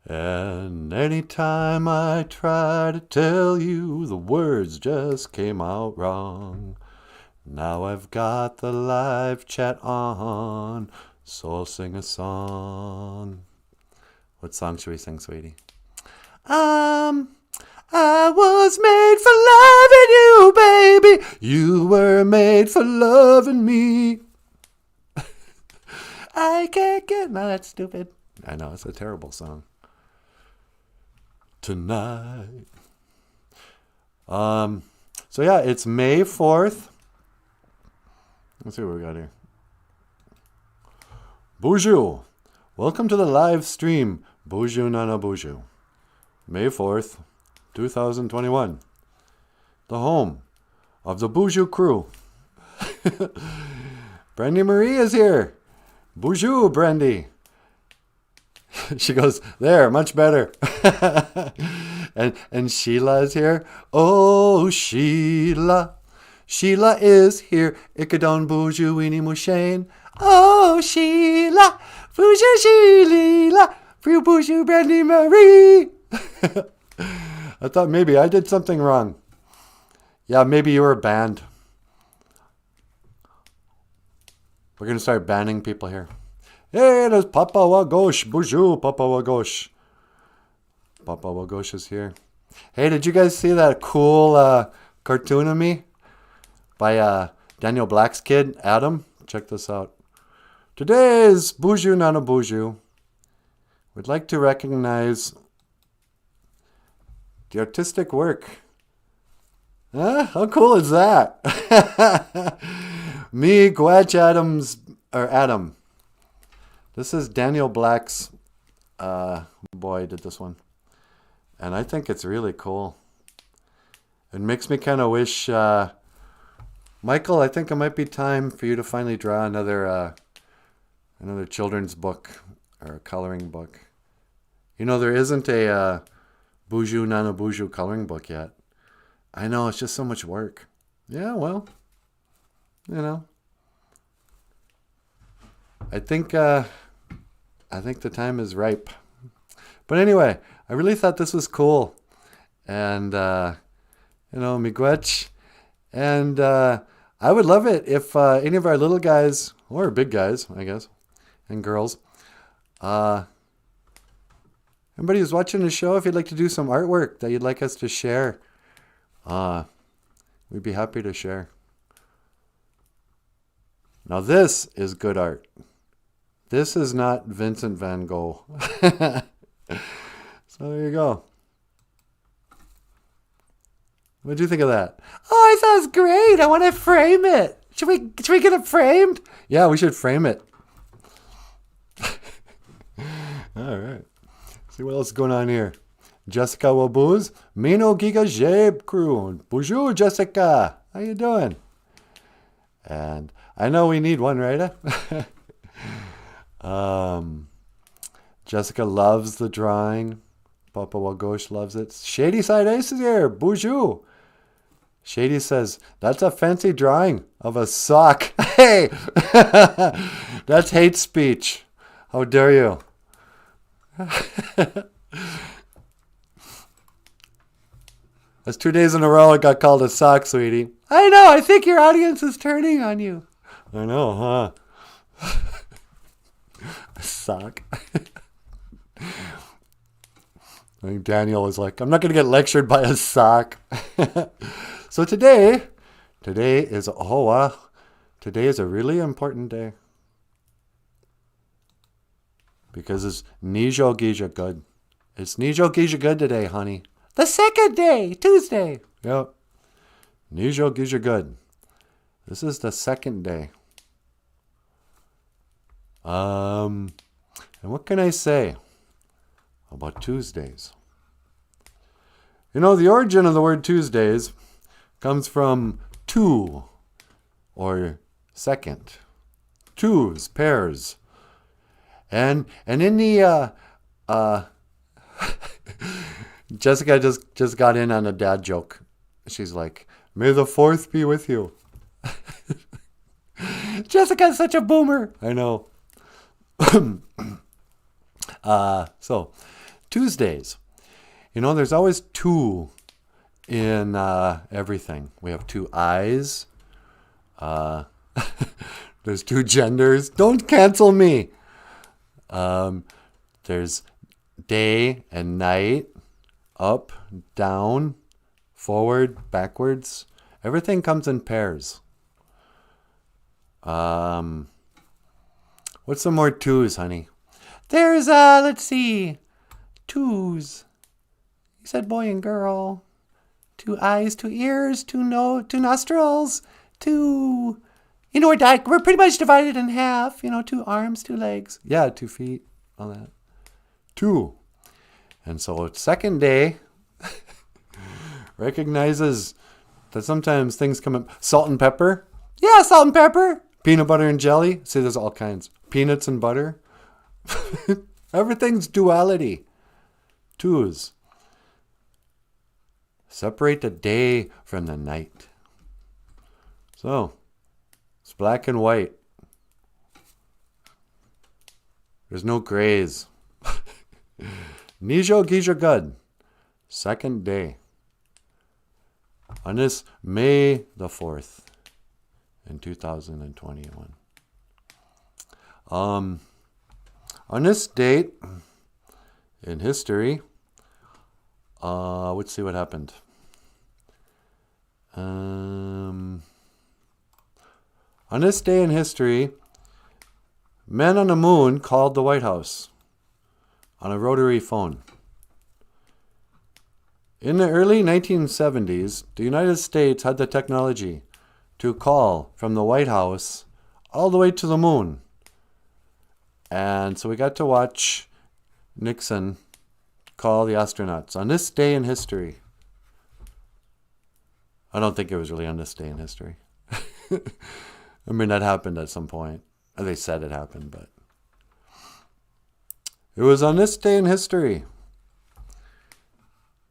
And anytime I try to tell you, the words just came out wrong. Now I've got the live chat on, so I'll sing a song. What song should we sing, sweetie? I was made for loving you, baby. You were made for loving me. I can't get... No, that's stupid. I know, it's a terrible song. Tonight. So yeah, it's May 4th. Let's see what we got here. BOOZHOO. Welcome to the live stream. BOOZHOO NANABOOZHOO. May 4th, 2021. The home of the BOOZHOO crew. Brandy Marie is here. BOOZHOO, Brandy. She goes, there, much better. and Sheila is here. Oh, Sheila. Sheila is here. Ikadon BOOZHOO weenie mushane. Oh, Sheila. BOOZHOO Sheila. Free BOOZHOO Brandy Marie. I thought maybe I did something wrong. Yeah, maybe you were banned. We're going to start banning people here. Hey, there's Papa Wagosh. BOOZHOO, Papa Wagosh. Papa Wagosh is here. Hey, did you guys see that cool cartoon of me? By Daniel Black's kid, Adam? Check this out. Today's BOOZHOO NANABOOZHOO. We'd like to recognize the artistic work. Huh? How cool is that? Me, Gwatch Adams, or Adam. This is Daniel Black's boy did this one. And I think it's really cool. It makes me kind of wish, Michael, I think it might be time for you to finally draw another children's book or a coloring book. You know, there isn't a BOOZHOO NANABOOZHOO coloring book yet. I know, it's just so much work. Yeah, well, you know. I think the time is ripe. But anyway, I really thought this was cool. And, miigwech. And I would love it if any of our little guys, or big guys, I guess, and girls, anybody who's watching the show, if you'd like to do some artwork that you'd like us to share, we'd be happy to share. Now this is good art. This is not Vincent van Gogh. So there you go. What do you think of that? Oh, I thought it was great. I want to frame it. Should we get it framed? Yeah, we should frame it. All right. See what else is going on here. Jessica Wabooz, WII-MINO-GIIHIGAD crew. Bonjour, Jessica. How you doing? And I know we need one, right? Jessica loves the drawing. Papa Wagosh loves it. Shady Side Ace is here. BOOZHOO. Shady says, that's a fancy drawing of a sock. Hey! That's hate speech. How dare you? That's 2 days in a row I got called a sock, sweetie. I know, I think your audience is turning on you. I know, huh? A sock. I think Daniel was like, I'm not going to get lectured by a sock. So today is a really important day. Because it's WII-MINO-GIIHIGAD. It's WII-MINO-GIIHIGAD today, honey. The second day, Tuesday. Yep. WII-MINO-GIIHIGAD. This is the second day. And what can I say about Tuesdays? You know, the origin of the word Tuesdays comes from two, or second. Twos, pairs. And in the Jessica just got in on a dad joke. She's like, may the fourth be with you. Jessica's such a boomer. I know. So Tuesdays. You know, there's always two in everything. We have two eyes. There's two genders. Don't cancel me. There's day and night, up, down, forward, backwards. Everything comes in pairs. What's some more twos, honey? There's, let's see, twos. You said boy and girl. Two eyes, two ears, two nostrils, two... You know, we're pretty much divided in half. You know, 2 arms, 2 legs. Yeah, 2 feet, all that. 2. And so second day recognizes that sometimes things come up. Salt and pepper. Yeah, salt and pepper. Peanut butter and jelly. See, there's all kinds. Peanuts and butter. Everything's duality. Twos. Separate the day from the night. So, it's black and white. There's no grays. NANABOOZHOO, second day. On this May the 4th in 2021. On this date in history, let's see what happened. On this day in history, men on the moon called the White House on a rotary phone. In the early 1970s, the United States had the technology to call from the White House all the way to the moon. And so we got to watch Nixon call the astronauts on this day in history. I don't think it was really on this day in history. I mean, that happened at some point. They said it happened, but it was on this day in history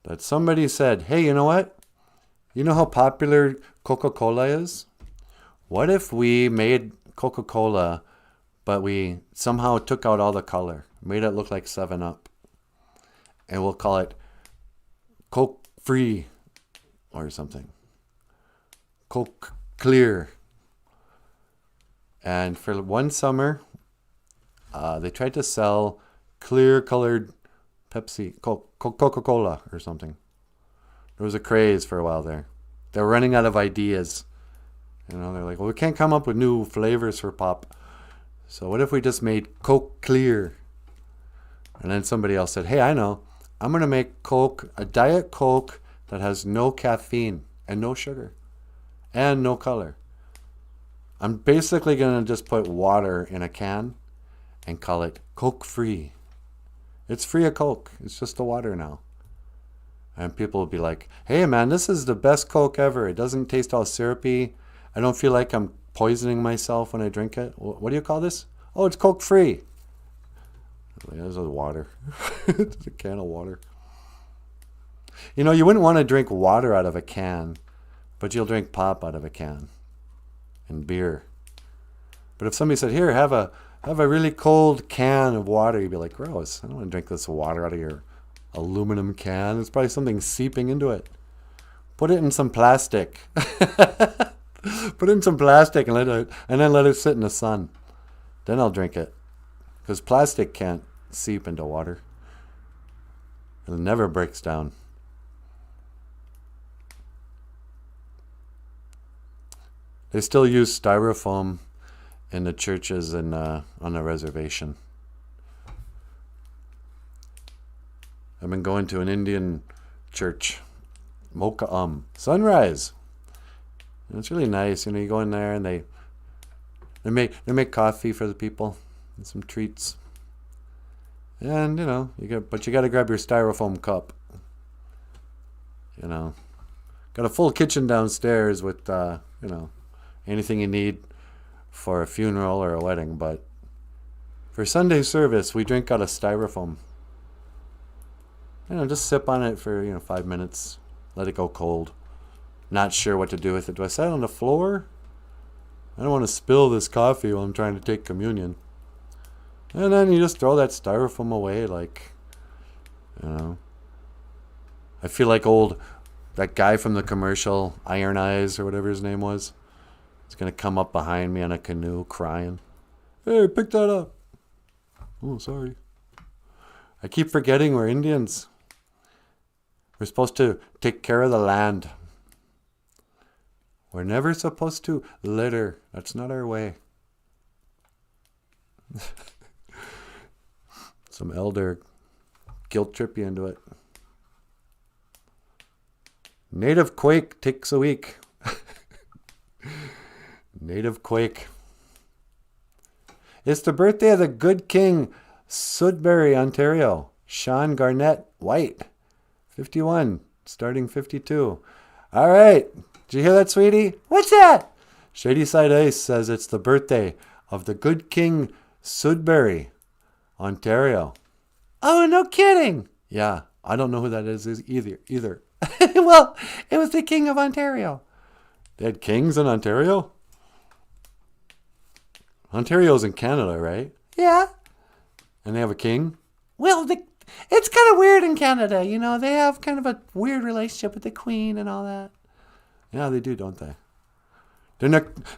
that somebody said, hey, you know what? You know how popular Coca-Cola is? What if we made Coca-Cola, but we somehow took out all the color, made it look like 7-Up, and we'll call it Coke Free or something. Coke Clear. And for one summer, they tried to sell clear-colored Pepsi, Coca-Cola or something. There was a craze for a while there. They were running out of ideas. You know, they're like, well, we can't come up with new flavors for pop. So what if we just made Coke Clear? And then somebody else said, hey, I know. I'm going to make Coke, a Diet Coke that has no caffeine and no sugar and no color. I'm basically going to just put water in a can and call it Coke Free. It's free of Coke. It's just the water now. And people will be like, hey, man, this is the best Coke ever. It doesn't taste all syrupy. I don't feel like I'm poisoning myself when I drink it. What do you call this? Oh, it's Coke Free. There's water. It's a can of water. You know, you wouldn't want to drink water out of a can, but you'll drink pop out of a can and beer. But if somebody said, here, have a really cold can of water, you'd be like, gross. I don't want to drink this water out of your aluminum can. There's probably something seeping into it. Put it in some plastic. Put it in some plastic and then let it sit in the sun. Then I'll drink it. Because plastic can't seep into water. It never breaks down. They still use styrofoam in the churches and on the reservation. I've been going to an Indian church, Moka Sunrise. And it's really nice. You know, you go in there and they make coffee for the people and some treats. And you know, you got to grab your styrofoam cup. You know, got a full kitchen downstairs with you know, anything you need for a funeral or a wedding. But for Sunday service, we drink out of styrofoam. You know, just sip on it for 5 minutes, let it go cold. Not sure what to do with it. Do I set it on the floor? I don't want to spill this coffee while I'm trying to take communion. And then you just throw that styrofoam away like, You know, I feel like that guy from the commercial, Iron Eyes or whatever his name was. He's gonna come up behind me on a canoe crying. Hey, pick that up. Oh, sorry. I keep forgetting we're Indians. We're supposed to take care of the land. We're never supposed to litter. That's not our way. Some elder guilt trip you into it. Native quake takes a week. Native quake. It's the birthday of the good king, Sudbury, Ontario. Sean Garnett White. 51, starting 52. All right. Did you hear that, sweetie? What's that? Shady Side Ice says it's the birthday of the good king, Sudbury, Ontario. Oh, no kidding. Yeah, I don't know who that is either. Well, it was the king of Ontario. They had kings in Ontario? Ontario's in Canada, right? Yeah. And they have a king? Well, it's kind of weird in Canada. You know, they have kind of a weird relationship with the queen and all that. Yeah, they do, don't they? They're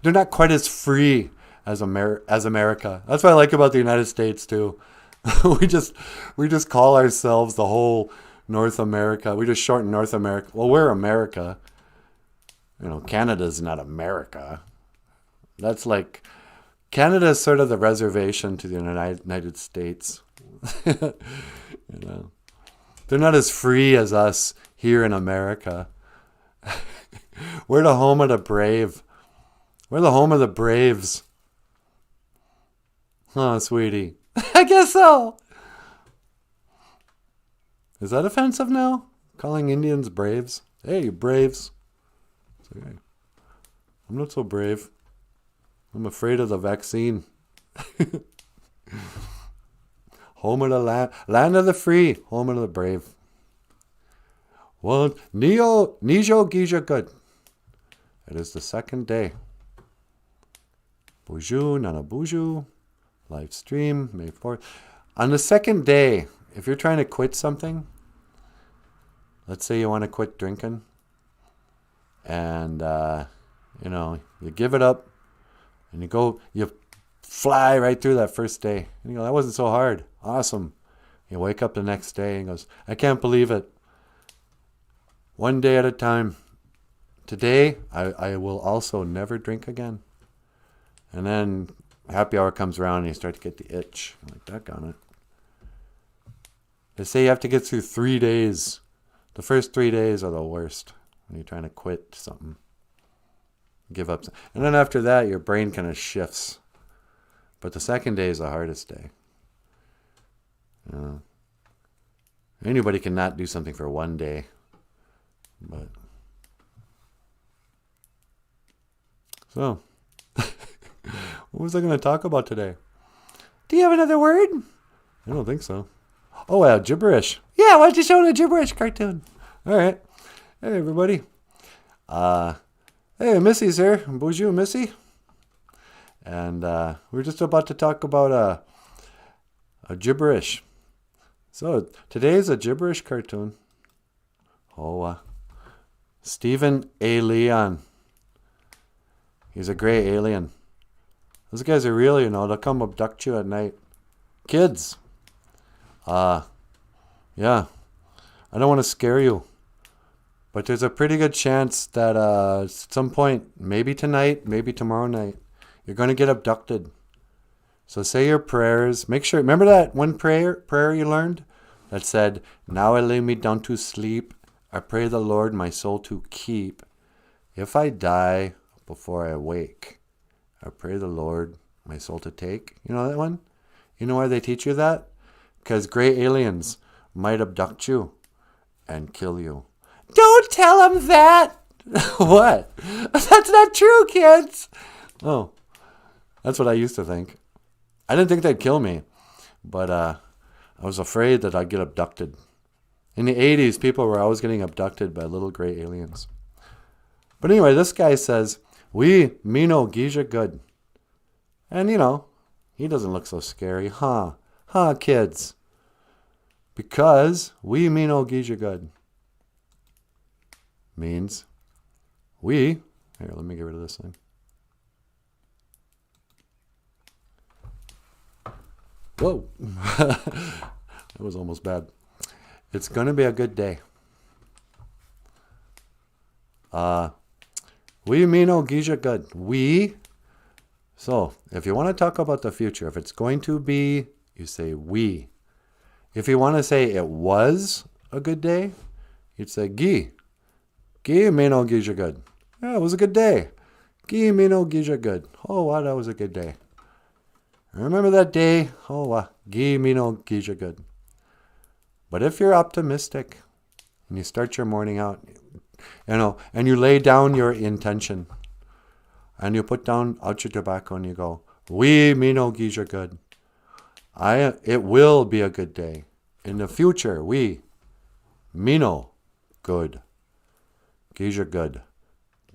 not quite as free as America. That's what I like about the United States too. we just call ourselves the whole North America. We just shorten North America. Well, we're America. You know, Canada's not America. That's like Canada's sort of the reservation to the United States. You know, they're not as free as us here in America. We're the home of the brave. We're the home of the braves. Huh, sweetie? I guess so. Is that offensive now? Calling Indians braves? Hey, you braves. Okay. I'm not so brave. I'm afraid of the vaccine. Home of the land of the free, home of the brave. Well, WII-MINO-GIIHIGAD. It is the second day. BOOZHOO, NANABOOZHOO, live stream, May 4th. On the second day, if you're trying to quit something, let's say you want to quit drinking, and, you know, you give it up, and you fly right through that first day. And you go, that wasn't so hard. Awesome. You wake up the next day and goes, I can't believe it. One day at a time. Today, I will also never drink again. And then happy hour comes around and you start to get the itch. I'm like, doggone it. They say you have to get through 3 days. The first 3 days are the worst when you're trying to quit something. Give up. And then after that, your brain kind of shifts. But the second day is the hardest day. Anybody cannot do something for 1 day. But so, what was I going to talk about today? Do you have another word? I don't think so. Oh, gibberish. Yeah, why don't you show the gibberish cartoon? All right. Hey, everybody. Hey, Missy's here. BOOZHOO, Missy. And we're just about to talk about a gibberish. So today's a gibberish cartoon. Oh, Stephen A. Leon. He's a gray alien. Those guys are real, you know. They'll come abduct you at night. Kids. Yeah. I don't want to scare you. But there's a pretty good chance that at some point, maybe tonight, maybe tomorrow night, you're going to get abducted. So say your prayers. Make sure, remember that one prayer you learned that said, now I lay me down to sleep. I pray the Lord my soul to keep. If I die before I wake, I pray the Lord my soul to take. You know that one? You know why they teach you that? Because gray aliens might abduct you and kill you. Don't tell them that! What? That's not true, kids! Oh, that's what I used to think. I didn't think they'd kill me, but I was afraid that I'd get abducted. In the 80s, people were always getting abducted by little gray aliens. But anyway, this guy says, WII-MINO-GIIHIGAD. And, you know, he doesn't look so scary. Huh, kids. Because WII-MINO-GIIZHIGAD means we. Here, let me get rid of this thing. Whoa. That was almost bad. It's going to be a good day. WII-MINO-GIIZHIGAD. We. So, if you want to talk about the future, if it's going to be, you say we. If you want to say it was a good day, you'd say gi. WII-MINO-GIIZHIGAD. Yeah, it was a good day. WII-MINO-GIIZHIGAD. Oh, wow, that was a good day. Remember that day? Oh, wow. WII-MINO-GIIZHIGAD. But if you're optimistic and you start your morning out, and you lay down your intention, and you put down out your tobacco and you go, WII-MINO-GIIZHIGAD. It will be a good day. In the future, Mino, good. GIIZHIGAD,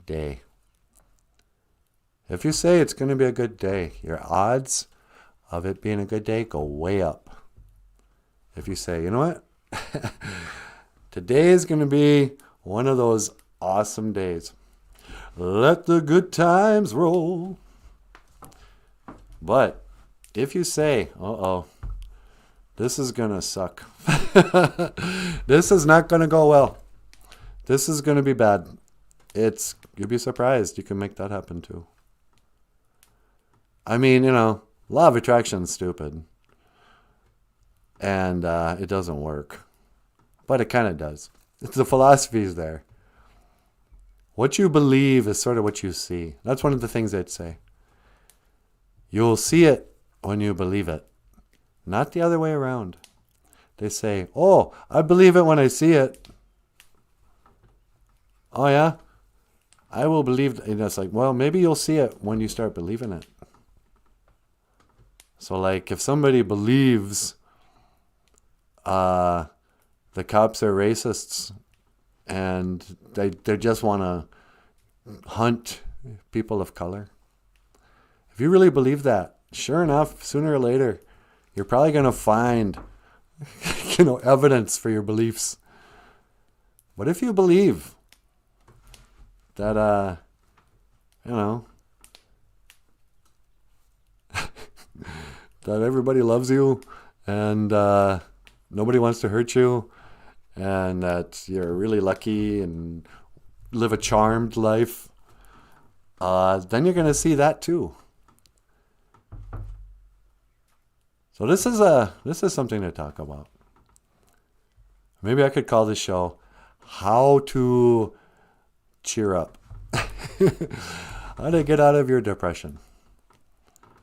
day. If you say it's going to be a good day, your odds of it being a good day go way up. If you say, you know what? Today is going to be one of those awesome days. Let the good times roll. But if you say, uh-oh, this is going to suck. This is not going to go well. This is going to be bad. You'd be surprised. You can make that happen too. I mean, law of attraction is stupid. And it doesn't work. But it kind of does. The philosophy is there. What you believe is sort of what you see. That's one of the things they'd say. You'll see it when you believe it. Not the other way around. They say, oh, I believe it when I see it. Oh, yeah? I will believe. And it's like, well, maybe you'll see it when you start believing it. So, like, if somebody believes the cops are racists and they just want to hunt people of color, if you really believe that, sure enough, sooner or later, you're probably going to find, evidence for your beliefs. But if you believe that, that everybody loves you and nobody wants to hurt you and that you're really lucky and live a charmed life, then you're going to see that too. So this is something to talk about. Maybe I could call this show How to Cheer Up. How to get out of your depression.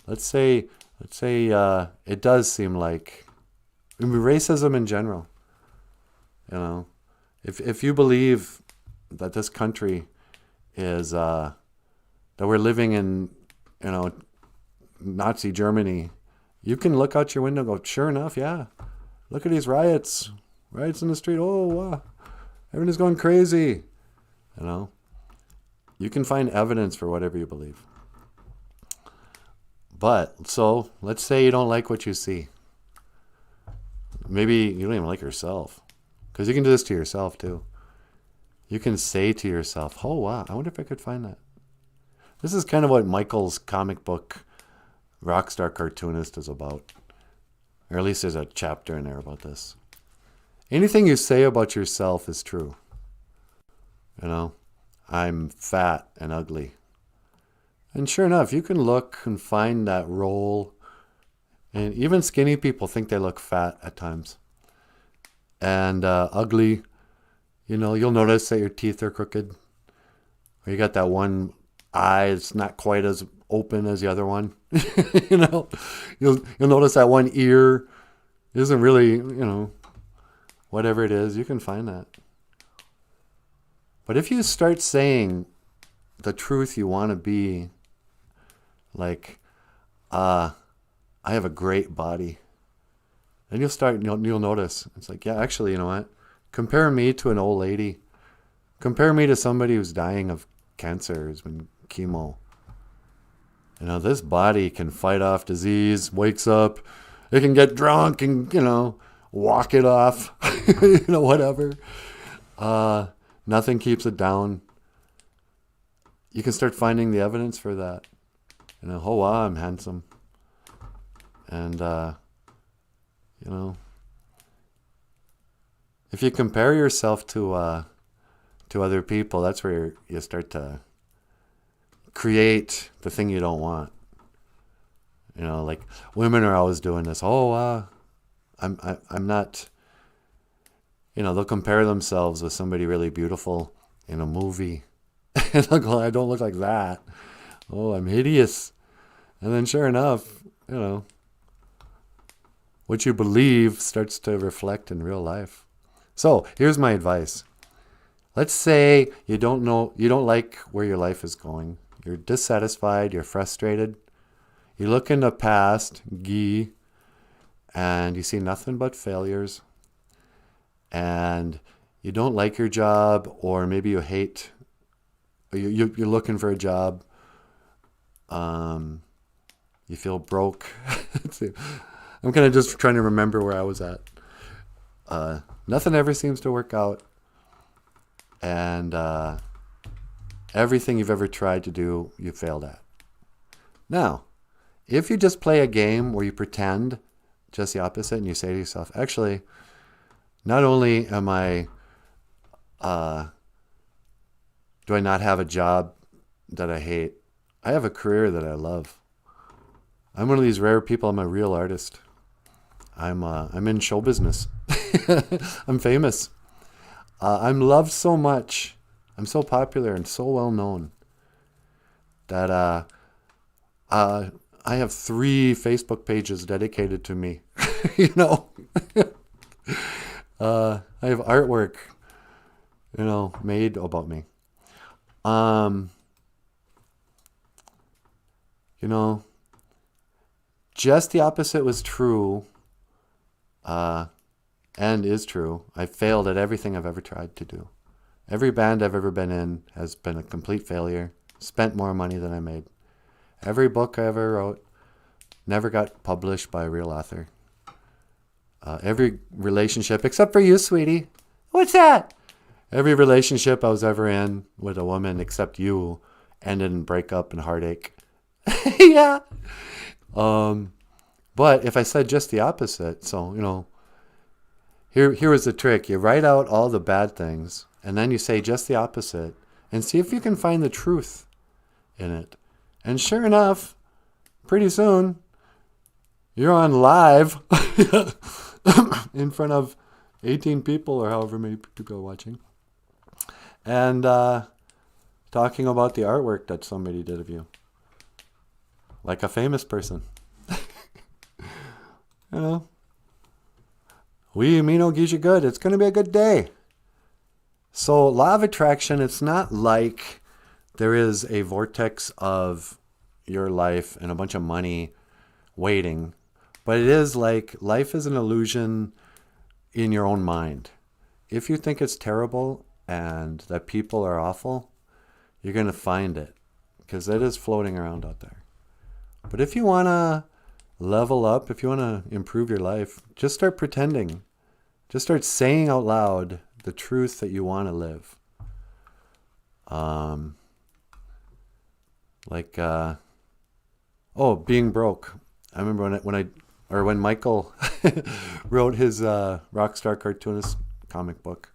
Let's say it does seem like racism in general. If you believe that this country is that we're living in Nazi Germany, you can look out your window and go, sure enough, yeah. Look at these riots in the street. Oh, wow. Everything's going crazy. You can find evidence for whatever you believe. But, so, let's say you don't like what you see. Maybe you don't even like yourself. Because you can do this to yourself, too. You can say to yourself, oh, wow, I wonder if I could find that. This is kind of what Michael's comic book Rockstar Cartoonist is about. Or at least there's a chapter in there about this. Anything you say about yourself is true. I'm fat and ugly. And sure enough, you can look and find that role. And even skinny people think they look fat at times. And ugly, you'll notice that your teeth are crooked. Or you got that one eye that's not quite as open as the other one. You'll notice that one ear isn't really, whatever it is, you can find that. But if you start saying the truth you want to be, like, I have a great body, then you'll notice. It's like, yeah, actually, you know what? Compare me to an old lady. Compare me to somebody who's dying of cancer, who's been chemo. This body can fight off disease, wakes up, it can get drunk and, walk it off, whatever. Nothing keeps it down. You can start finding the evidence for that. Oh, wow, I'm handsome. And, if you compare yourself to other people, that's where you start to create the thing you don't want. Like women are always doing this. Oh, I'm not. They'll compare themselves with somebody really beautiful in a movie, and they'll go, "I don't look like that. Oh, I'm hideous." And then, sure enough, what you believe starts to reflect in real life. So here's my advice. Let's say you don't like where your life is going. You're dissatisfied, you're frustrated. You look in the past, and you see nothing but failures. And you don't like your job, or maybe you hate, or you're looking for a job. You feel broke. I'm kind of just trying to remember where I was at. Nothing ever seems to work out. And everything you've ever tried to do, you failed at. Now, if you just play a game where you pretend just the opposite and you say to yourself, actually, not only do I not have a job that I hate, I have a career that I love. I'm one of these rare people. I'm a real artist. I'm in show business. I'm famous. I'm loved so much. I'm so popular and so well known that I have 3 Facebook pages dedicated to me. I have artwork, made about me. Just the opposite was true. And is true. I failed at everything I've ever tried to do. Every band I've ever been in has been a complete failure. Spent more money than I made. Every book I ever wrote never got published by a real author. Every relationship, except for you, sweetie. What's that? Every relationship I was ever in with a woman, except you, ended in breakup and heartache. Yeah. But if I said just the opposite, so, here was the trick. You write out all the bad things, and then you say just the opposite, and see if you can find the truth in it. And sure enough, pretty soon, you're on live in front of 18 people or however many people are watching, and talking about the artwork that somebody did of you. Like a famous person. WII-MINO-GIIZHIGAD. It's going to be a good day. So law of attraction, it's not like there is a vortex of your life and a bunch of money waiting. But it is like life is an illusion in your own mind. If you think it's terrible and that people are awful, you're going to find it. Because it is floating around out there. But if you want to level up, if you want to improve your life, just start pretending. Just start saying out loud the truth that you want to live. Being broke. I remember when Michael wrote his Rockstar Cartoonist comic book.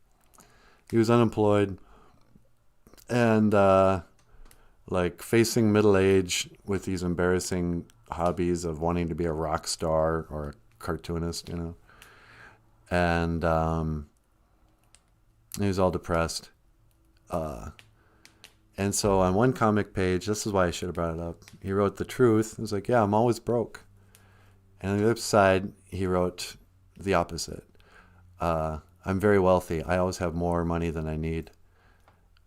He was unemployed and facing middle age with these embarrassing hobbies of wanting to be a rock star or a cartoonist, and he was all depressed. And so on one comic page, this is why I should have brought it up, he wrote the truth. He was like, yeah, I'm always broke. And on the other side, he wrote the opposite. I'm very wealthy. I always have more money than I need.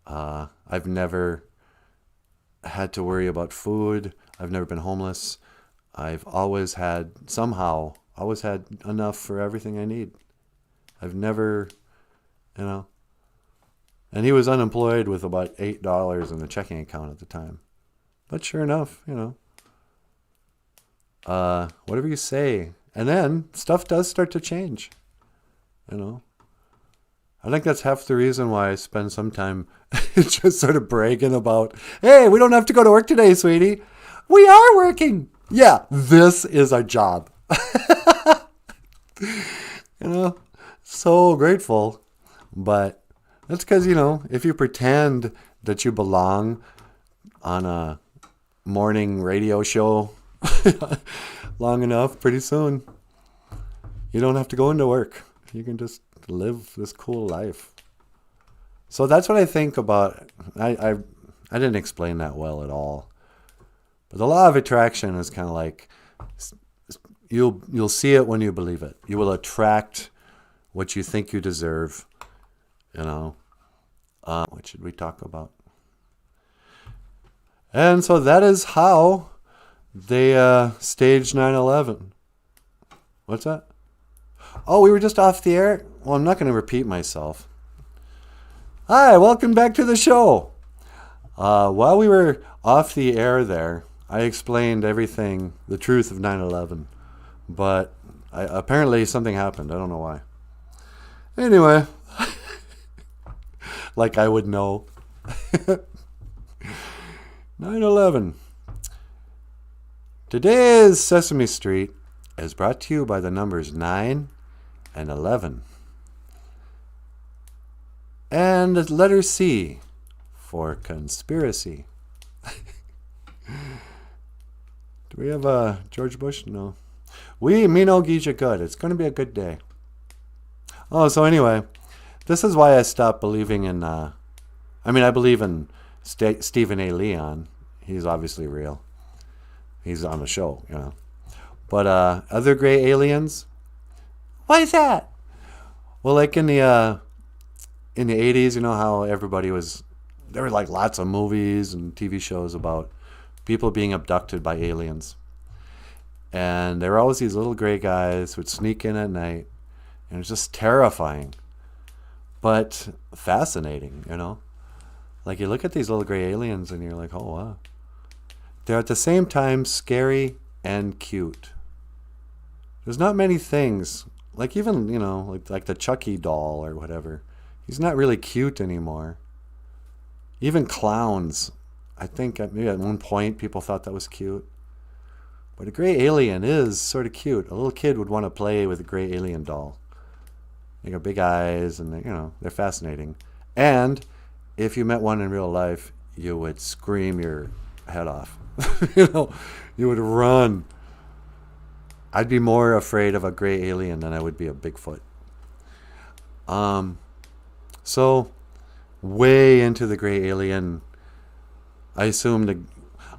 I've never had to worry about food. I've never been homeless. I've always had enough for everything I need. I've never, and he was unemployed with about $8 in the checking account at the time. But sure enough, whatever you say. And then stuff does start to change. you know. I think that's half the reason why I spend some time just sort of bragging about, hey, we don't have to go to work today, sweetie. We are working. Yeah, this is our job. You know, so grateful. But that's because, you know, if you pretend that you belong on a morning radio show long enough, pretty soon, you don't have to go into work. You can just live this cool life. So that's what I think about. I didn't explain that well at all. But the law of attraction is kind of like, you'll see it when you believe it. You will attract what you think you deserve. You know. What should we talk about? And so that is how they staged 9/11. What's that? Oh, we were just off the air? Well, I'm not going to repeat myself. Hi, welcome back to the show. While we were off the air there, I explained everything, the truth of 9/11. But apparently something happened. I don't know why. Anyway, like I would know. 9/11. Today's Sesame Street is brought to you by the numbers 9 and 11. And the letter C for conspiracy. Do we have George Bush? No. WII-MINO-GIIHIGAD. It's going to be a good day. Oh, so anyway, this is why I stopped believing in, I believe in Stephen A. Leon. He's obviously real. He's on the show, you know. But other gray aliens? Why is that? Well, like in the 80s, you know how everybody was, there were like lots of movies and TV shows about people being abducted by aliens. And there were always these little gray guys who would sneak in at night. And it was just terrifying. But fascinating, you know. Like you look at these little gray aliens and you're like, oh wow. They're at the same time scary and cute. There's not many things, like even, you know, like the Chucky doll or whatever. He's not really cute anymore. Even clowns, I think maybe at one point people thought that was cute. But a gray alien is sort of cute. A little kid would want to play with a gray alien doll. They got big eyes and they're fascinating. And if you met one in real life, you would scream your head off. You would run. I'd be more afraid of a gray alien than I would be a Bigfoot. So way into the gray alien, I assumed,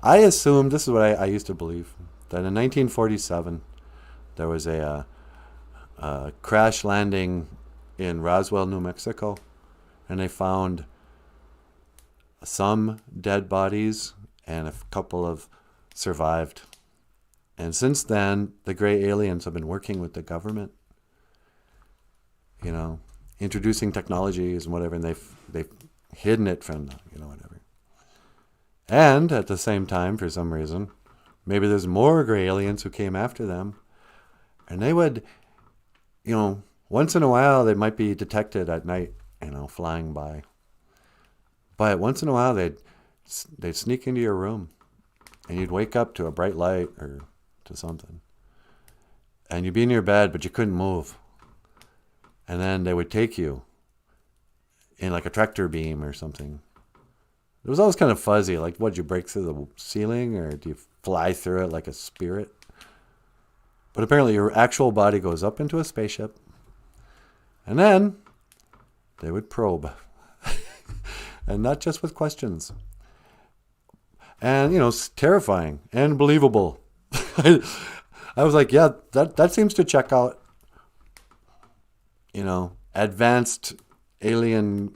this is what I used to believe, that in 1947 there was a crash landing in Roswell, New Mexico, and they found some dead bodies and a couple of survived. And since then, the gray aliens have been working with the government, introducing technologies and whatever, and they've hidden it from them, whatever. And at the same time, for some reason, maybe there's more gray aliens who came after them, and they would, once in a while they might be detected at night, flying by. But once in a while they'd sneak into your room, and you'd wake up to a bright light or to something, and you'd be in your bed, but you couldn't move. And then they would take you in like a tractor beam or something. It was always kind of fuzzy. Like, what, did you break through the ceiling, or do you fly through it like a spirit? But apparently your actual body goes up into a spaceship, and then they would probe. And not just with questions. And, it's terrifying and believable. I was like, yeah, that seems to check out. Advanced alien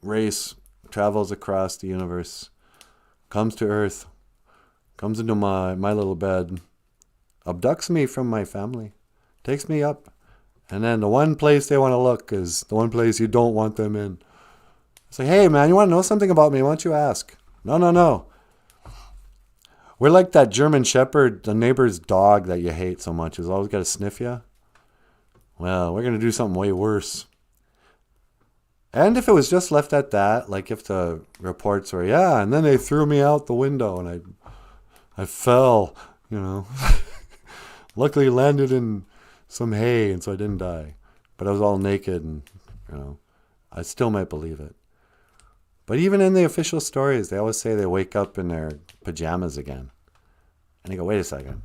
race travels across the universe, comes to Earth, comes into my little bed, abducts me from my family, takes me up, and then the one place they want to look is the one place you don't want them in. It's like, hey man, you want to know something about me? Why don't you ask? No. We're like that German Shepherd, the neighbor's dog that you hate so much, who's always got to sniff you. well, we're going to do something way worse. And if it was just left at that, like if the reports were, yeah, and then they threw me out the window and I fell, you know. Luckily landed in some hay and so I didn't die. But I was all naked and, you know, I still might believe it. But even in the official stories, they always say they wake up in their pajamas again. And you go, wait a second.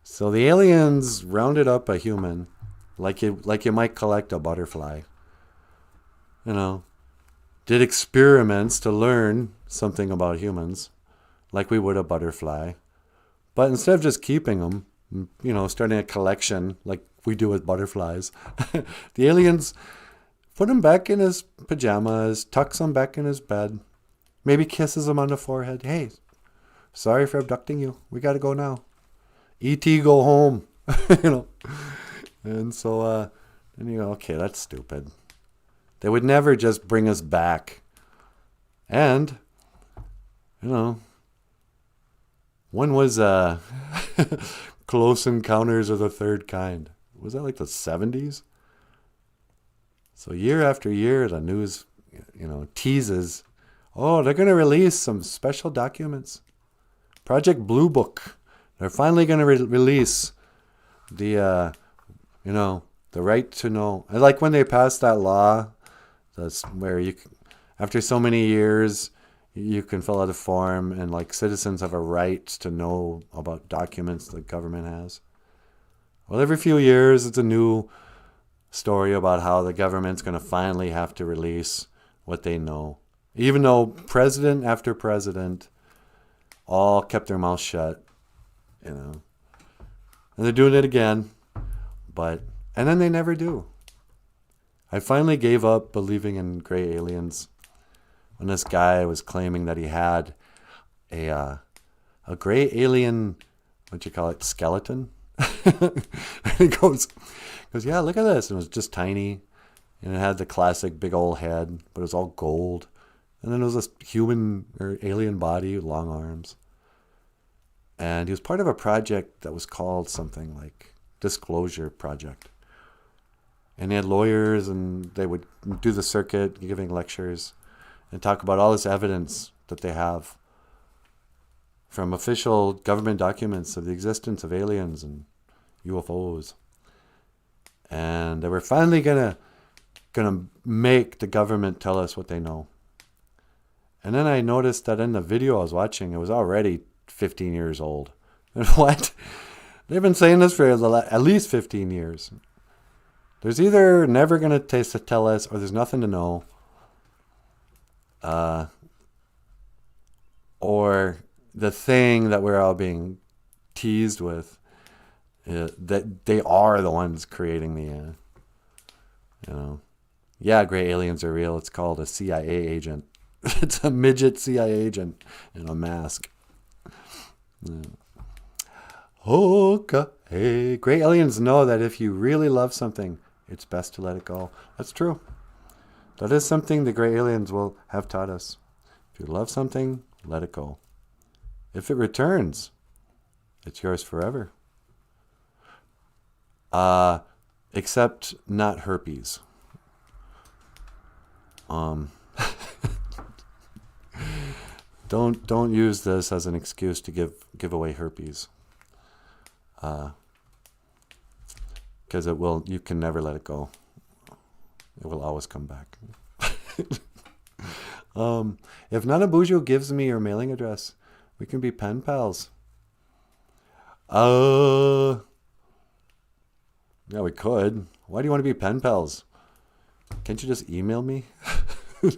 So the aliens rounded up a human like you might collect a butterfly. You know, did experiments to learn something about humans, like we would a butterfly. But instead of just keeping them, you know, starting a collection like we do with butterflies, the aliens put him back in his pajamas, tucks him back in his bed, maybe kisses him on the forehead. Hey, sorry for abducting you. We got to go now. E.T. go home. You know. And so, then you go, okay, that's stupid. They would never just bring us back. And, you know, when was Close Encounters of the Third Kind? Was that like the 70s? So year after year, the news, you know, teases, oh, they're going to release some special documents. Project Blue Book. They're finally going to release the, you know, the right to know. I like when they passed that law. That's where you, after so many years, you can fill out a form and like citizens have a right to know about documents the government has. Well, every few years, it's a new story about how the government's going to finally have to release what they know. Even though president after president all kept their mouth shut, you know. And they're doing it again, and then they never do. I finally gave up believing in gray aliens when this guy was claiming that he had a gray alien, what you call it, skeleton. And he goes, yeah, look at this. And it was just tiny, and it had the classic big old head, but it was all gold. And then it was this human or alien body with long arms. And he was part of a project that was called something like Disclosure Project. And they had lawyers, and they would do the circuit, giving lectures, and talk about all this evidence that they have from official government documents of the existence of aliens and UFOs. And they were finally gonna make the government tell us what they know. And then I noticed that in the video I was watching, it was already 15 years old. And what? They've been saying this for at least 15 years. There's either never going to tell us or there's nothing to know. Or the thing that we're all being teased with, that they are the ones creating the, you know. Yeah, gray aliens are real. It's called a CIA agent. It's a midget CIA agent in a mask. Yeah. Okay. Gray aliens know that if you really love something, it's best to let it go. That's true. That is something the gray aliens will have taught us. If you love something, let it go. If it returns, it's yours forever. Except not herpes. Don't use this as an excuse to give away herpes. Because you can never let it go. It will always come back. If NANABOOZHOO gives me your mailing address, we can be pen pals. Yeah, we could. Why do you want to be pen pals? Can't you just email me? I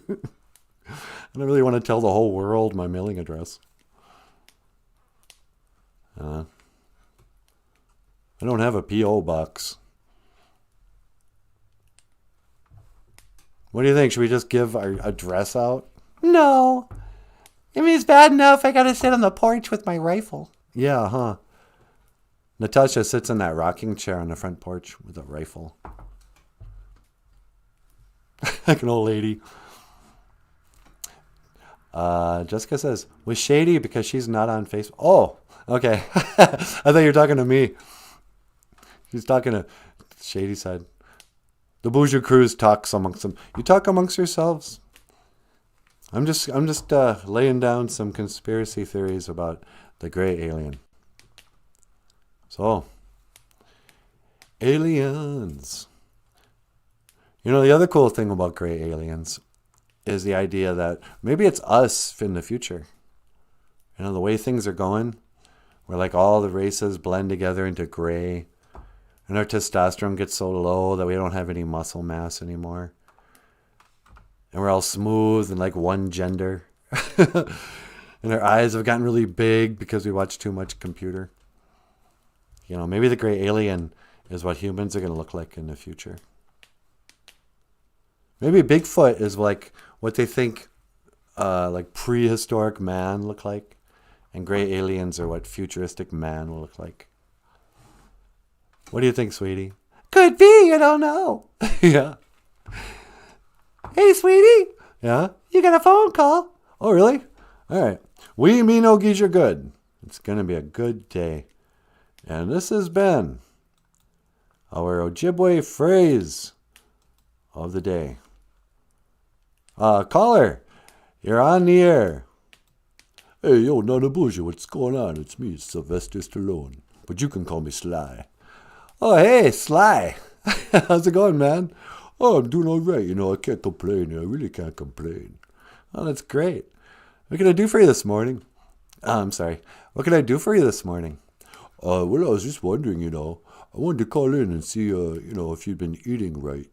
don't really want to tell the whole world my mailing address. I don't have a P.O. box. What do you think? Should we just give our address out? No. I mean, it's bad enough I gotta sit on the porch with my rifle. Yeah, huh? Natasha sits in that rocking chair on the front porch with a rifle. Like an old lady. Jessica says, was shady because she's not on Facebook. Oh, okay. I thought you were talking to me. She's talking to Shady side. The BOOZHOO crews talks amongst them. You talk amongst yourselves. I'm just laying down some conspiracy theories about the gray alien. So, aliens. You know, the other cool thing about gray aliens is the idea that maybe it's us in the future. You know, the way things are going, where like all the races blend together into gray, and our testosterone gets so low that we don't have any muscle mass anymore. And we're all smooth and like one gender. And our eyes have gotten really big because we watch too much computer. You know, maybe the gray alien is what humans are going to look like in the future. Maybe Bigfoot is like what they think like prehistoric man look like. And gray aliens are what futuristic man will look like. What do you think, sweetie? Could be, I don't know. Yeah. Hey, sweetie. Yeah? You got a phone call. Oh, really? All right. WII-MINO-GIIZHIGAD. It's going to be a good day. And this has been our Ojibwe phrase of the day. Caller, you're on the air. Hey, yo, NANABOOZHOO, what's going on? It's me, Sylvester Stallone. But you can call me Sly. Oh, hey, Sly. How's it going, man? Oh, I'm doing all right. You know, I can't complain. I really can't complain. Oh, that's great. What can I do for you this morning? I'm sorry. What can I do for you this morning? Well, I was just wondering, you know, I wanted to call in and see, you know, if you'd been eating right.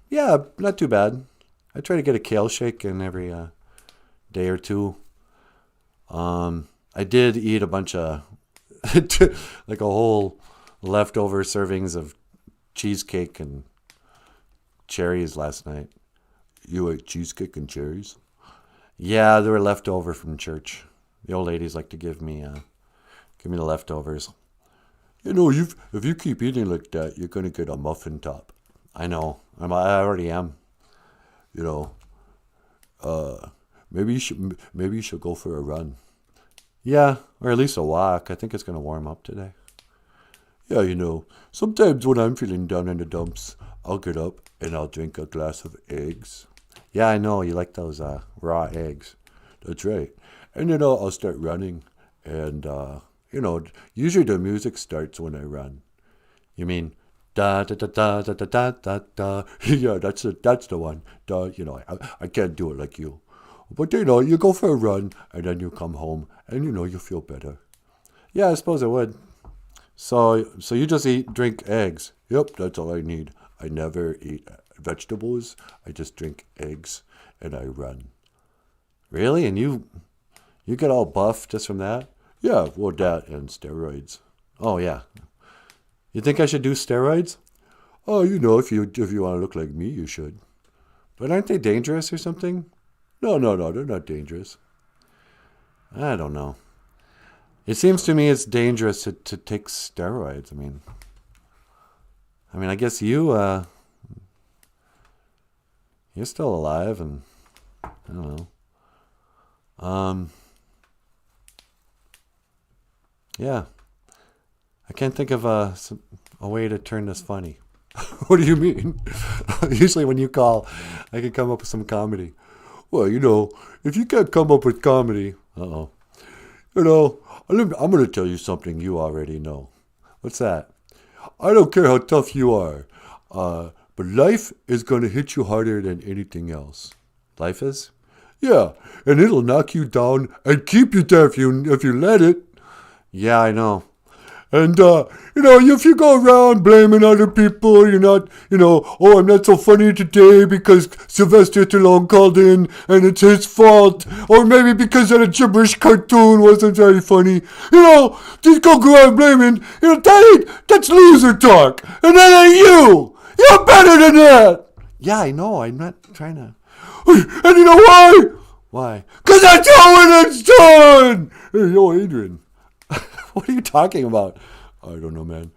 Yeah, not too bad. I try to get a kale shake in every day or two. I did eat a bunch of, like a whole leftover servings of cheesecake and cherries last night. You ate cheesecake and cherries? Yeah, they were left over from church. The old ladies like to give me the leftovers. You know, if you keep eating like that, you're gonna get a muffin top. I know. I already am. You know. Maybe you should go for a run. Yeah, or at least a walk. I think it's gonna warm up today. Yeah, you know, sometimes when I'm feeling down in the dumps, I'll get up and I'll drink a glass of eggs. Yeah, I know. You like those raw eggs. That's right. And then I'll start running. And, you know, usually the music starts when I run. You mean, da da da da da da da da da. Yeah, that's the one. Da, you know, I can't do it like you. But, you know, you go for a run and then you come home and, you know, you feel better. Yeah, I suppose I would. So you just drink eggs. Yep, that's all I need. I never eat vegetables. I just drink eggs and I run. Really? And you get all buff just from that? Yeah, well, that and steroids. Oh, yeah. You think I should do steroids? Oh, you know, if you want to look like me, you should. But aren't they dangerous or something? No, they're not dangerous. I don't know. It seems to me it's dangerous to take steroids. I mean, I guess you're still alive, and I don't know. Yeah, I can't think of a way to turn this funny. What do you mean? Usually when you call, I can come up with some comedy. Well, you know, if you can't come up with comedy, you know, I'm going to tell you something you already know. What's that? I don't care how tough you are, but life is going to hit you harder than anything else. Life is? Yeah, and it'll knock you down and keep you there if you let it. Yeah, I know. And, you know, if you go around blaming other people, you're not, you know, oh, I'm not so funny today because Sylvester Stallone called in and it's his fault. Or maybe because that gibberish cartoon wasn't very funny. You know, just go around blaming, you know, that's loser talk. And that ain't you. You're better than that. Yeah, I know. I'm not trying to. And you know why? Why? Because that's how it's done. Hey, yo, Adrian. What are you talking about? I don't know, man.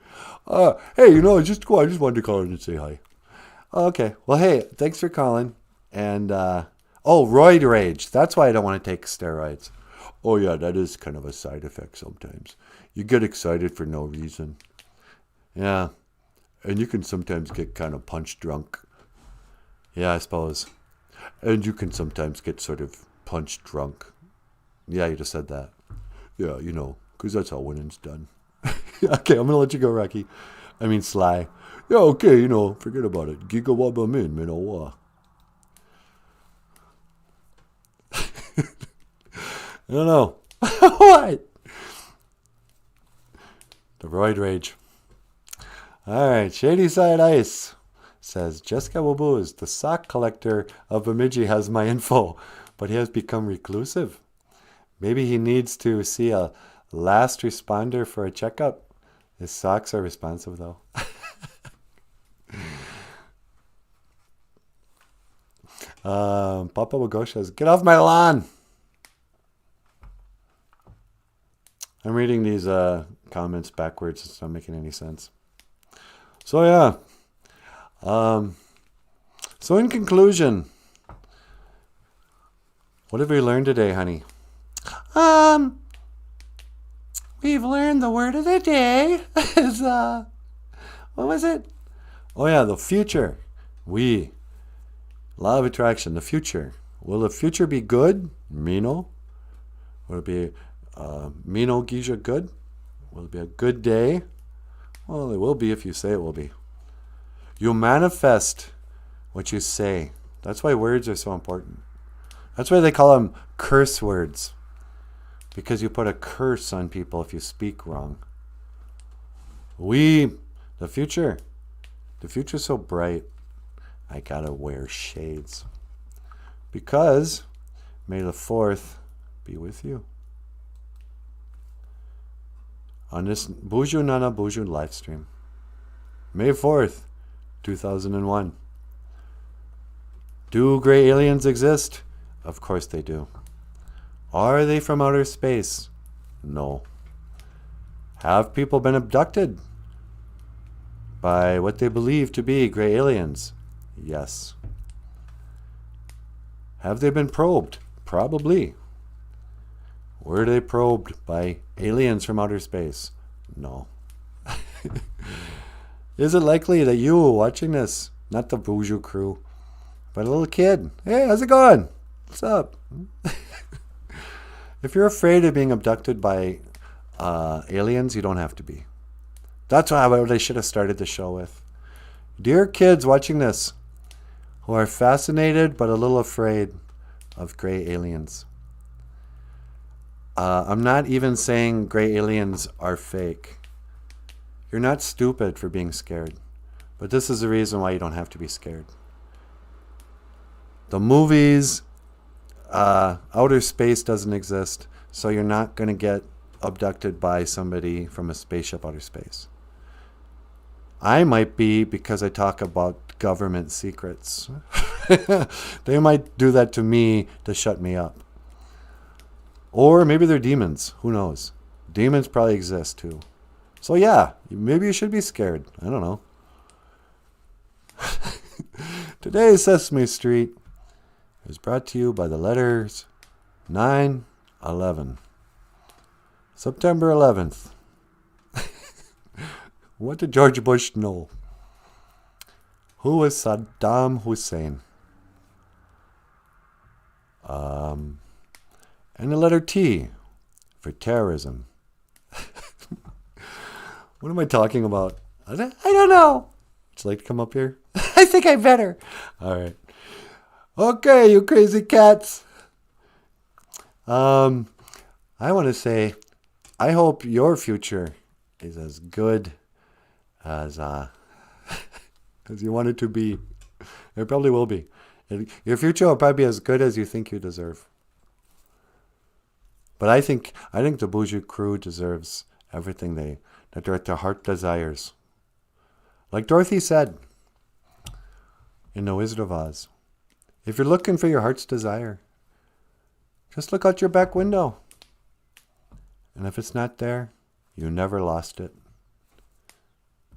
Hey, you know, I just wanted to call in and say hi. Okay. Well, hey, thanks for calling. And, roid rage. That's why I don't want to take steroids. Oh, yeah, that is kind of a side effect sometimes. You get excited for no reason. Yeah. And you can sometimes get kind of punch drunk. Yeah, I suppose. And you can sometimes get sort of punch drunk. Yeah, you just said that. Yeah, you know, because that's how winning's done. Okay, I'm going to let you go, Rocky. I mean, Sly. Yeah, okay, you know, forget about it. GOFUNDME. I don't know. What? The Roid Rage. All right, Shady Side Ice says, Jessica Wabooz, the sock collector of Bemidji has my info, but he has become reclusive. Maybe he needs to see a last responder for a checkup. His socks are responsive, though. Papa Wagosh says, get off my lawn. I'm reading these comments backwards. It's not making any sense. So, yeah. So, in conclusion, what have we learned today, honey? We've learned the word of the day is, what was it? Oh, yeah, the future. Law of attraction, the future. Will the future be good? Mino. Will it be MINO-GIIZHIGAD? Will it be a good day? Well, it will be if you say it will be. You manifest what you say. That's why words are so important. That's why they call them curse words. Because you put a curse on people if you speak wrong. The future. The future's so bright. I gotta wear shades. Because May the 4th be with you. On this BOOZHOO NANABOOZHOO live stream. May 4th, 2001. Do gray aliens exist? Of course they do. Are they from outer space? No. Have people been abducted by what they believe to be gray aliens? Yes. Have they been probed? Probably. Were they probed by aliens from outer space? No. Is it likely that you watching this, not the BOOZHOO crew, but a little kid? Hey, how's it going? What's up? If you're afraid of being abducted by aliens, you don't have to be. That's what I should have started the show with. Dear kids watching this who are fascinated but a little afraid of gray aliens. I'm not even saying gray aliens are fake. You're not stupid for being scared. But this is the reason why you don't have to be scared. The movies, outer space doesn't exist, so you're not going to get abducted by somebody from a spaceship outer space. I might be because I talk about government secrets. They might do that to me to shut me up. Or maybe they're demons. Who knows? Demons probably exist too. So yeah, maybe you should be scared. I don't know. Today's Sesame Street is brought to you by the letters 9/11. September 11th. What did George Bush know? Who was Saddam Hussein? And the letter T for terrorism. What am I talking about? I don't know. Would you like to come up here? I think I better. All right. Okay, you crazy cats. I want to say, I hope your future is as good as as you want it to be. It probably will be. Your future will probably be as good as you think you deserve. But I think the BOOZHOO crew deserves everything that their heart desires. Like Dorothy said in The Wizard of Oz, if you're looking for your heart's desire, just look out your back window. And if it's not there, you never lost it.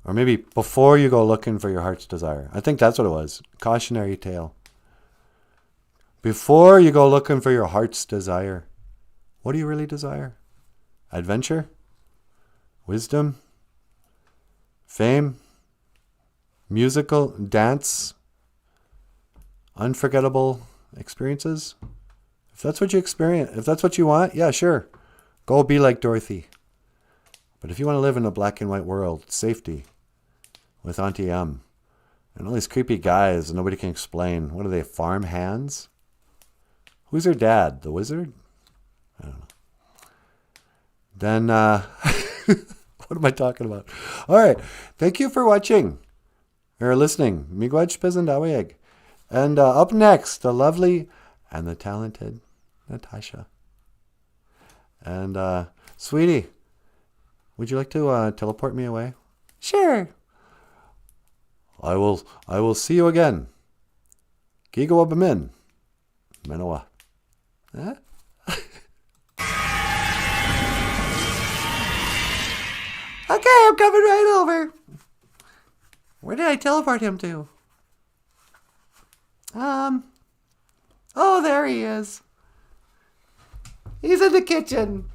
Or maybe before you go looking for your heart's desire. I think that's what it was. Cautionary tale. Before you go looking for your heart's desire, what do you really desire? Adventure? Wisdom? Fame? musical, dance, unforgettable experiences. If that's what you experience, if that's what you want, yeah, sure. Go be like Dorothy. But if you want to live in a black and white world, safety with Auntie M and all these creepy guys that nobody can explain. What are they, farm hands? Who's her dad? The wizard? I don't know. Then, what am I talking about? All right. Thank you for watching or listening. Miigwech And up next, the lovely and the talented Natasha. And, sweetie, would you like to teleport me away? Sure. I will see you again. GOFUNDME. Manoa. Huh? Okay, I'm coming right over. Where did I teleport him to? Oh, there he is. He's in the kitchen.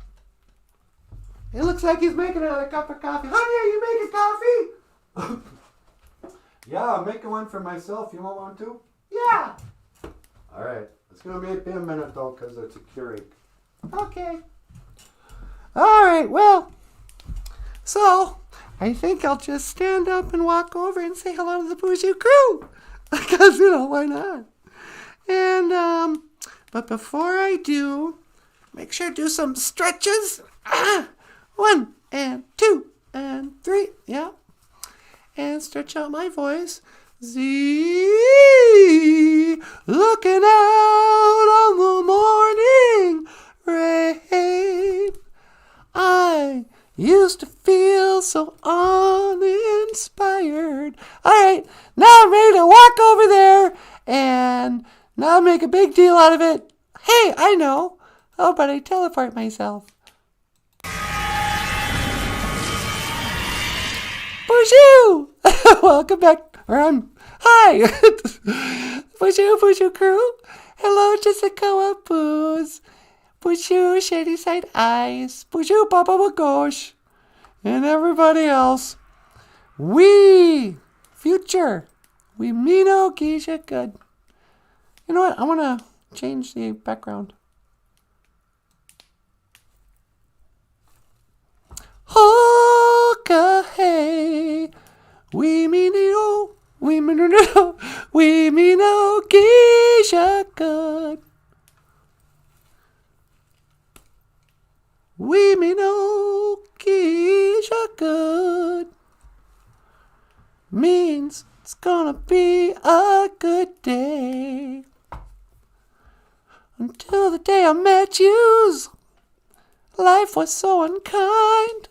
It looks like he's making another cup of coffee. Honey, are you making coffee? Yeah, I'm making one for myself. You want one too? Yeah. All right. It's going to be a minute though because it's a Keurig. Okay. All right, well, so I think I'll just stand up and walk over and say hello to the BOOZHOO crew. Because, why not? And, but before I do, make sure to do some stretches. 1 and 2 and 3. Yeah. And stretch out my voice. Z, looking out on the morning rain. I used to feel so uninspired. All right, now I'm ready to walk over there and not make a big deal out of it. Hey, I know. How about I teleport myself? BOOZHOO! Welcome back. Hi! BOOZHOO crew. Hello, Jessica Booz. BOOZHOO Shady Side Eyes. BOOZHOO Papa Gosh. And everybody else. We future. WII-MINO-GIIZHIGAD. You know what? I want to change the background. Okay. WII-MINO-GIIZHIGAD. WII-MINO-GIIZHIGAD. Means it's gonna be a good day. Until the day I met yous, life was so unkind.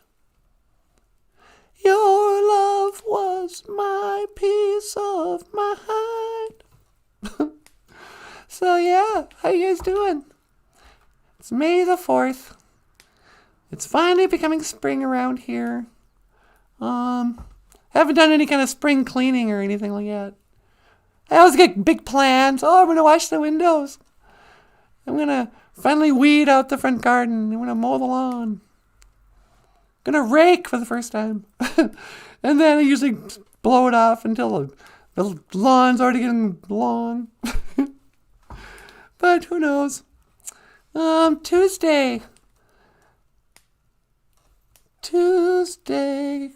Your love was my peace of mind. So yeah, how you guys doing? It's May the 4th. It's finally becoming spring around here. Haven't done any kind of spring cleaning or anything like that. I always get big plans. Oh, I'm going to wash the windows. I'm going to finally weed out the front garden. I'm going to mow the lawn. I'm going to rake for the first time. And then I usually blow it off until the lawn's already getting long. But who knows? Tuesday,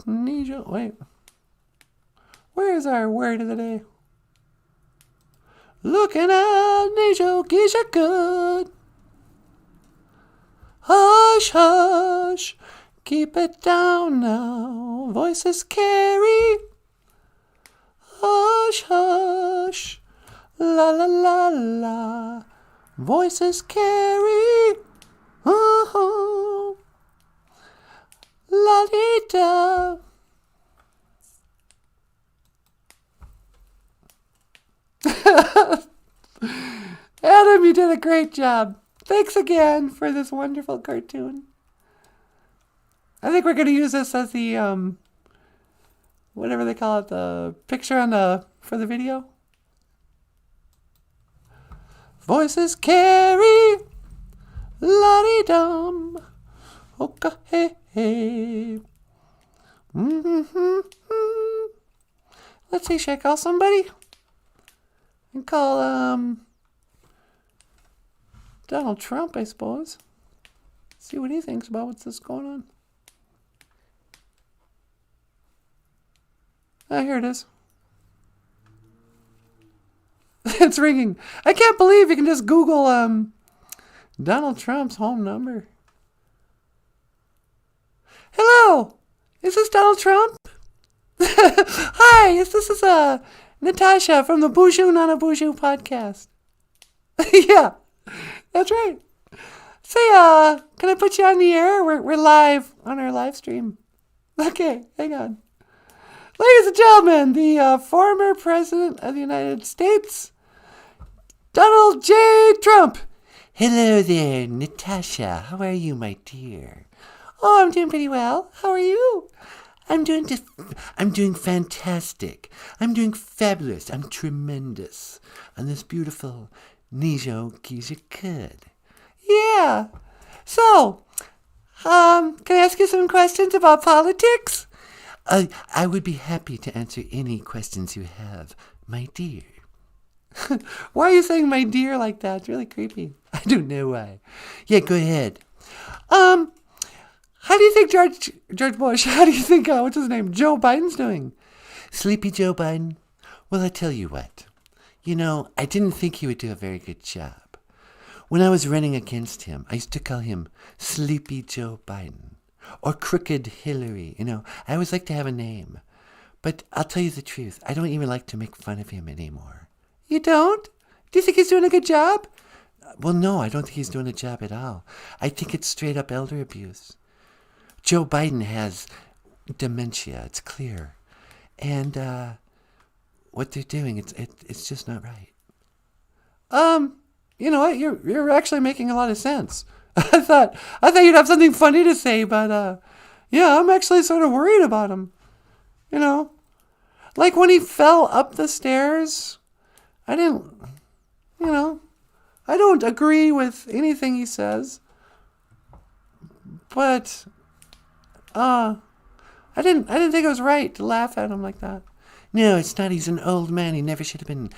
wait. Where is our word of the day? Looking out, WII-MINO-GIIZHIGAD. Hush, hush, keep it down now. Voices carry. Hush, hush, la la la la. Voices carry. Oh, la di da. Adam, you did a great job. Thanks again for this wonderful cartoon. I think we're going to use this as the, whatever they call it, the picture on for the video. Voices carry, la-di-dum, okay, hey. Let's see, should I call somebody? And call, Donald Trump, I suppose. See what he thinks about what's this going on. Ah, here it is. It's ringing. I can't believe you can just Google Donald Trump's home number. Hello, is this Donald Trump? Hi, this is Natasha from the BOOZHOO NANABOOZHOO podcast. Yeah, that's right. Say, can I put you on the air? We're live on our live stream. Okay, hang on. Ladies and gentlemen, the former president of the United States, Donald J. Trump. Hello there, Natasha. How are you, my dear? Oh, I'm doing pretty well. How are you? I'm doing fantastic. I'm doing fabulous. I'm tremendous. On this beautiful WII-MINO-GIIZHIGAD. Yeah. So, can I ask you some questions about politics? I would be happy to answer any questions you have, my dear. Why are you saying my dear like that? It's really creepy. I don't know why. Yeah, go ahead. How do you think George Bush, how do you think, what's his name, Joe Biden's doing? Sleepy Joe Biden? Well, I tell you what. You know, I didn't think he would do a very good job. When I was running against him, I used to call him Sleepy Joe Biden. Or Crooked Hillary. You know, I always like to have a name. But I'll tell you the truth. I don't even like to make fun of him anymore. You don't? Do you think he's doing a good job? Well, no, I don't think he's doing a job at all. I think it's straight up elder abuse. Joe Biden has dementia. It's clear. And what they're doing, it's just not right. You know what? You're actually making a lot of sense. I thought you'd have something funny to say, but yeah, I'm actually sort of worried about him. You know, like when he fell up the stairs, I don't agree with anything he says, but I didn't think it was right to laugh at him like that. No, it's not. He's an old man. He never should have been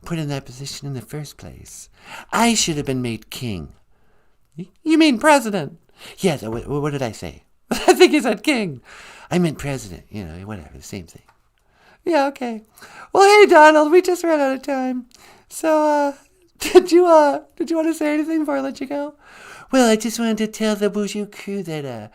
put in that position in the first place. I should have been made king. You mean president? Yes, what did I say? I think you said king. I meant president, you know, whatever, the same thing. Yeah, okay. Well, hey, Donald, we just ran out of time. So, did you want to say anything before I let you go? Well, I just wanted to tell the BOOZHOO crew that,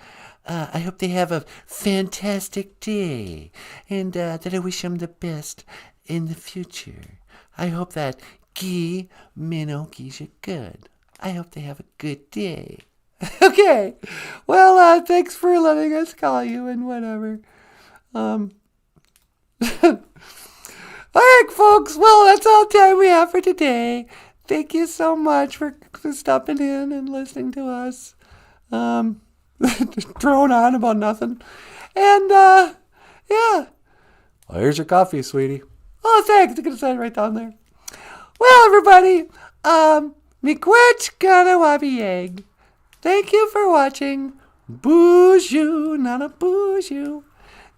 I hope they have a fantastic day, and that I wish them the best in the future. I hope that WII-MINO-GIIZHIGAD. I hope they have a good day. Okay. Well, thanks for letting us call you and whatever. All right, folks. Well, that's all the time we have for today. Thank you so much for stopping in and listening to us. Drone on about nothing. And, yeah. Well, here's your coffee, sweetie. Oh, thanks. I'm going to set it right down there. Well, everybody, miigwech gana wabi egg. Thank you for watching BOOZHOO NANABOOZHOO,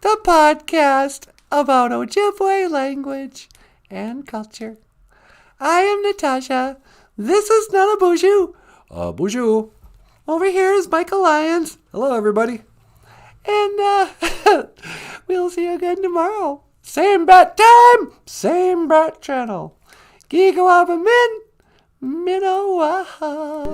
the podcast about Ojibwe language and culture. I am Natasha. This is NANABOOZHOO. BOOZHOO. Over here is Michael Lyons. Hello, everybody. And we'll see you again tomorrow. Same bat time, same bat channel. Gigawabamin, Minowaha.